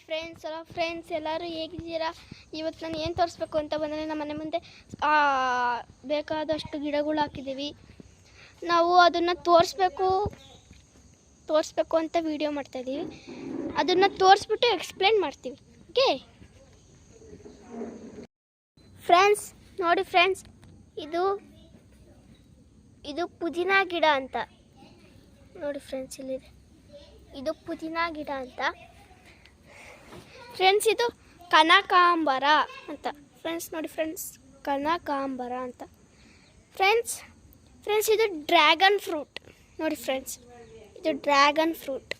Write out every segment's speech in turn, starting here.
Friends ಎಲ್ಲರೂ ಹೇಗಿದ್ದೀರಾ? ಇವತ್ತು ನಾನು ಏನು ತೋರಿಸ್ಬೇಕು ಅಂತ ಬಂದರೆ ನಮ್ಮ ಮನೆ ಮುಂದೆ ಬೇಕಾದಷ್ಟು ಗಿಡಗಳು ಹಾಕಿದ್ದೀವಿ. ನಾವು ಅದನ್ನು ತೋರಿಸ್ಬೇಕು ಅಂತ ವಿಡಿಯೋ ಮಾಡ್ತಾಯಿದ್ದೀವಿ. ಅದನ್ನು ತೋರಿಸ್ಬಿಟ್ಟು ಎಕ್ಸ್ಪ್ಲೇನ್ ಮಾಡ್ತೀವಿ. ಓಕೆ ಫ್ರೆಂಡ್ಸ್, ನೋಡಿ ಫ್ರೆಂಡ್ಸ್, ಇದು ಪುದೀನಾ ಗಿಡ ಅಂತ ನೋಡಿ ಫ್ರೆಂಡ್ಸ್. ಇಲ್ಲಿದೆ, ಇದು ಪುದೀನಾ ಗಿಡ ಅಂತ ಫ್ರೆಂಡ್ಸ್. ಇದು ಕನಕಾಂಬರ ಅಂತ ಫ್ರೆಂಡ್ಸ್. ನೋಡಿ ಫ್ರೆಂಡ್ಸ್, ಕನಕಾಂಬರ ಅಂತ ಫ್ರೆಂಡ್ಸ್. ಇದು ಡ್ರ್ಯಾಗನ್ ಫ್ರೂಟ್ ನೋಡಿ ಫ್ರೆಂಡ್ಸ್. ಇದು ಡ್ರ್ಯಾಗನ್ ಫ್ರೂಟ್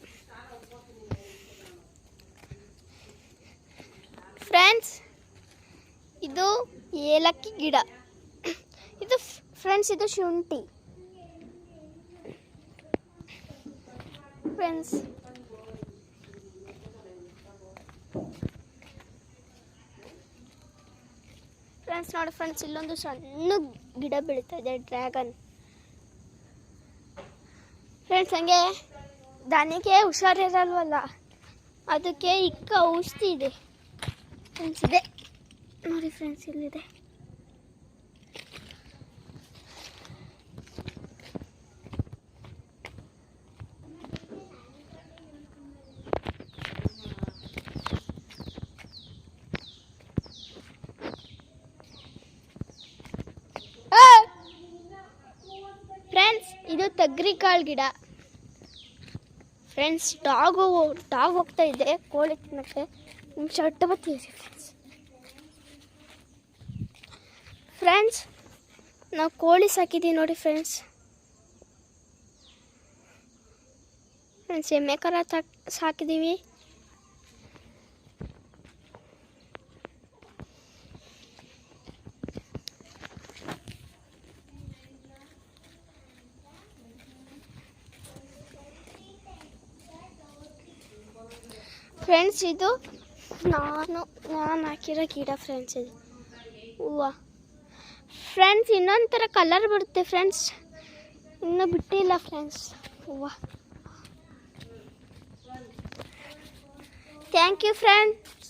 ಫ್ರೆಂಡ್ಸ್. ಇದು ಏಲಕ್ಕಿ ಗಿಡ. ಇದು ಫ್ರೆಂಡ್ಸ್, ಇದು ಶುಂಠಿ ಫ್ರೆಂಡ್ಸ್. ನೋಡಿ ಫ್ರೆಂಡ್ಸ್, ಇಲ್ಲೊಂದು ಸಣ್ಣ ಗಿಡ ಬೆಳೀತಾ ಇದೆ, ಡ್ರ್ಯಾಗನ್ ಫ್ರೆಂಡ್ಸ್. ಹಂಗೆ ದನಿಗೆ ಹುಷಾರಿರಲ್ವಲ್ಲ, ಅದಕ್ಕೆ ಔಷಧಿ ಇದೆ ಫ್ರೆಂಡ್ಸ್. ಇದೆ ನೋಡಿ ಫ್ರೆಂಡ್ಸ್, ಇಲ್ಲಿದೆ. ಫ್ರೆಂಡ್ಸ್, ಇದು ತಗ್ರಿಕಾಳು ಗಿಡ ಫ್ರೆಂಡ್ಸ್. ಡಾಗ್ ಹೋಗ್ತಾ ಇದೆ ಕೋಳಿ ತಿನ್ನಕ್ಕೆ. ಶರ್ಟ್ ಬತ್ತೀವಿ ಫ್ರೆಂಡ್ಸ್. ನಾವು ಕೋಳಿ ಸಾಕಿದ್ದೀವಿ ನೋಡಿ ಫ್ರೆಂಡ್ಸ್. ಎಮ್ಮೆ ಕರ ಸಾಕಿದ್ದೀವಿ. ಫ್ರೆಂಡ್ಸ್, ಇದು ನಾನು ಹಾಕಿರೋ ಗಿಡ ಫ್ರೆಂಡ್ಸ್. ಇದು ಹೂವು ಫ್ರೆಂಡ್ಸ್. ಇನ್ನೊಂದು ಥರ ಕಲರ್ ಬರುತ್ತೆ ಫ್ರೆಂಡ್ಸ್, ಇನ್ನೂ ಬಿಟ್ಟಿಲ್ಲ ಫ್ರೆಂಡ್ಸ್ ಹೂವು. Thank you friends.